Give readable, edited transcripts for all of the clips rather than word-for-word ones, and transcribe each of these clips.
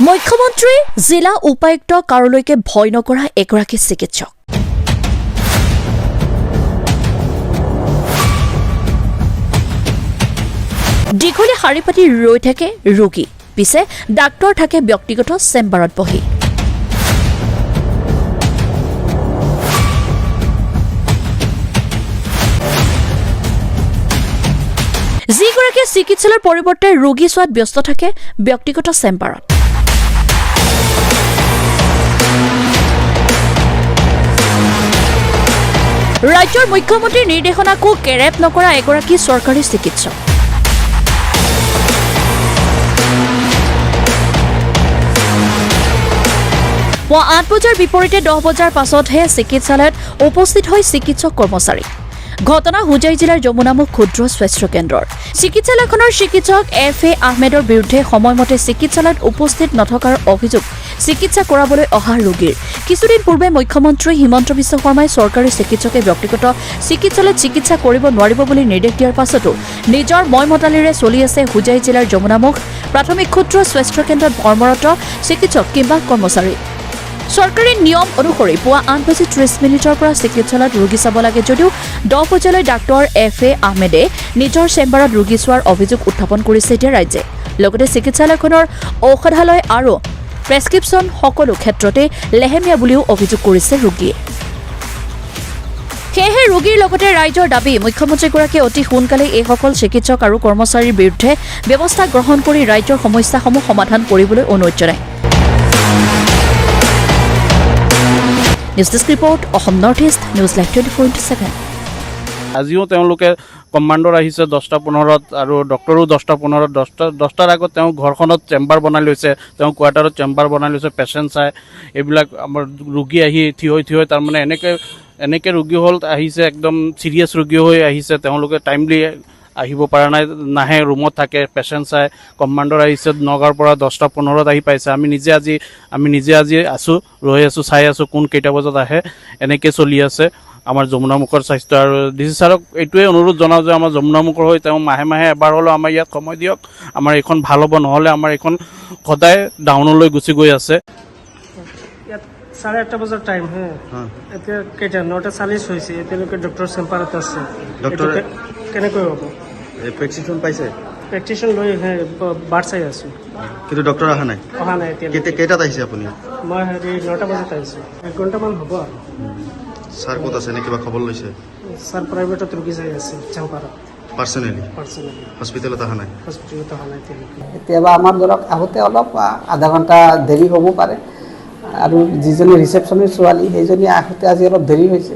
মুখ্যমন্ত্ৰী জিলা উপায়ুক্ত কাৰোলৈকে ভয় নকৰা এগৰাকী চিকিৎসক দীঘলীয়া শাৰী পাতি ৰৈ থাকে ৰোগী পিছে ডাক্তৰ থাকে ব্যক্তিগত চেম্বাৰত বহি যিগৰাকী চিকিৎসালয়ৰ পৰিৱৰ্তে ৰোগী চোৱাত ব্যস্ত থাকে ব্যক্তিগত চেম্বাৰত ৰাজ্যৰ মুখ্যমন্ত্ৰীৰ নিৰ্দেশনাকো কেৰেপ নকৰা এগৰাকী চৰকাৰী চিকিৎসক পুৱা ৮ বজাৰ বিপৰীতে 10 বজাৰ পাছতহে চিকিৎসালয়ত উপস্থিত হয় চিকিৎসক কৰ্মচাৰী ঘটনা হুজাই জিলাৰ যমুনামুখ ক্ষুদ্ৰ স্বাস্থ্য কেন্দ্ৰৰ চিকিৎসালয়খনৰ চিকিৎসক FA আহমেদৰ বিৰুদ্ধে সময়মতে চিকিৎসালয়ত উপস্থিত নথকাৰ অভিযোগ চিকিৎসা কৰাবলৈ অহা ৰোগীৰ কিছুদিন পূৰ্বে মুখ্যমন্ত্ৰী হিমন্ত বিশ্ব শৰ্মাই চৰকাৰী চিকিৎসকে ব্যক্তিগত চিকিৎসালয়ত চিকিৎসা কৰিব নোৱাৰিব বুলি নিৰ্দেশ দিয়াৰ পাছতো নিজৰ ময়মতালিৰে চলি আছে হুজাই জিলাৰ যমুনামুখ প্ৰাথমিক ক্ষুদ্ৰ স্বাস্থ্য কেন্দ্ৰত কৰ্মৰত চিকিৎসক কিংবা কৰ্মচাৰী চৰকাৰী নিয়ম অনুসৰি পুৱা 8:30 পৰা চিকিৎসালয়ত ৰোগী চাব লাগে যদিও 10 বজালৈ ডাক্তৰ FA আহমেদে নিজৰ চেম্বাৰত ৰোগী চোৱাৰ অভিযোগ উত্থাপন কৰিছে এতিয়া ৰাজ্যে লগতে চিকিৎসালয়খনৰ ঔষধালয় আৰু প্ৰেছক্ৰিপশ্যন সকলো ক্ষেত্ৰতে লেহেমীয়া বুলিও অভিযোগ কৰিছে ৰোগীয়ে সেয়েহে ৰোগীৰ লগতে ৰাইজৰ দাবী মুখ্যমন্ত্ৰীগৰাকীয়ে অতি সোনকালে এইসকল চিকিৎসক আৰু কৰ্মচাৰীৰ বিৰুদ্ধে ব্যৱস্থা গ্ৰহণ কৰি ৰাজ্যৰ সমস্যাসমূহ সমাধান কৰিবলৈ অনুৰোধ জনায় news desk report Assam north east news live 24/7 আজিও তেওঁলোকে কমাণ্ডৰ আহিছে 10:15 আৰু ডক্টৰো 10:15 10টাৰ আগত তেওঁ ঘৰখনত চেম্বাৰ বনাই লৈছে তেওঁ কোৱাৰ্টাৰত চেম্বাৰ বনাই লৈছে পেচেণ্ট চাই এইবিলাক আমাৰ ৰোগী আহি থিয় হৈ তাৰমানে এনেকৈ ৰোগী হ'ল আহিছে একদম চিৰিয়াছ ৰোগী হৈ আহিছে তেওঁলোকে টাইমলি আহিব পৰা নাই নাহে ৰুমত থাকে পেচেণ্ট চাই কমাণ্ডৰ আহিছে নগাঁৱৰ পৰা 10:15 আহি পাইছে আমি নিজে আজি আছোঁ ৰৈ আছোঁ চাই আছোঁ কোন কেইটা বজাত আহে এনেকৈ চলি আছে আমাৰ যমুনামুখৰ স্বাস্থ্য আৰু DC ছাৰক এইটোৱে অনুৰোধ জনাওঁ যে আমাৰ যমুনামুখৰ হৈ তেওঁ মাহে এবাৰ হ'লেও আমাৰ ইয়াত সময় দিয়ক আমাৰ এইখন ভাল হ'ব নহ'লে আমাৰ এইখন সদায় ডাউনলৈ গুচি গৈ আছে 8:30 বজাৰ টাইম এতিয়া কেইটা 9:40 হৈছে এতিয়ালৈকে ডক্টৰ চেম্বাৰত আছে ডক্টৰ কেনেকৈ হ'ব প্ৰেছক্ৰিপশ্যন পাইছে প্ৰেক্টিশ্যন লৈ বাট চাই আছোঁ কিন্তু ডক্টৰ অহা নাই এতিয়া কেইটাত আহিছে আপুনি মই 9টা বজাত আহিছোঁ 1 ঘণ্টামান হ'ব আৰু ছাৰ ক'ত আছে নে কিবা খবৰ লৈছে ছাৰ প্ৰাইভেটত ৰোগী চাই আছে চেম্বাৰত পাৰ্চনেলি হস্পিটেলত অহা নাই কেতিয়াবা আমাৰ ধৰক আহোঁতে অলপ আধা ঘণ্টা দেৰি হ'ব পাৰে আৰু যিজনী ৰিচেপশ্যনিৰ ছোৱালী সেইজনী আহোঁতে আজি অলপ দেৰি হৈছে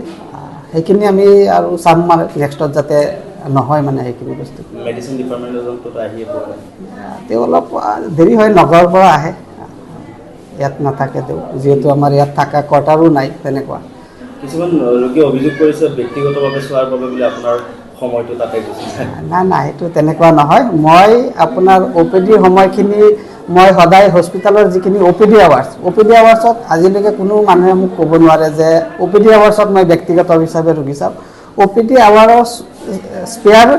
সেইখিনি আমি আৰু চাম নেক্সটত যাতে নহয় মানে সেইখিনি বস্তু মেডিচিন ডিপাৰ্টমেণ্টত আহিয়ে পৰে তেওঁ অলপ দেৰি হয় নগৰৰ পৰা আহে ইয়াত নাথাকে তেওঁ যিহেতু আমাৰ ইয়াত থকা কোৱাৰ্টাৰো নাই তেনেকুৱা কিছুমান ৰোগীয়ে অভিযোগ কৰিছে ব্যক্তিগতভাৱে চোৱাৰ বাবে বোলে আপোনাৰ সময়টো তাতে গুচি যায় নাই সেইটো তেনেকুৱা নহয় মই আপোনাৰ OPDৰ সময়খিনি মই সদায় হস্পিটেলৰ যিখিনি OPD আৱাৰ্ছত আজিলৈকে কোনো মানুহে মোক ক'ব নোৱাৰে যে OPD আৱাৰ্ছত মই ব্যক্তিগত হিচাপে ৰোগী চাওঁ OPD আৱাৰৰ স্পেয়াৰ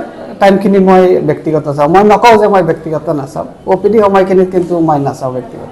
টাইমখিনি মই ব্যক্তিগত চাওঁ মই নকওঁ যে মই ব্যক্তিগত নাচাওঁ OPD সময়খিনিত কিন্তু মই নাচাওঁ ব্যক্তিগত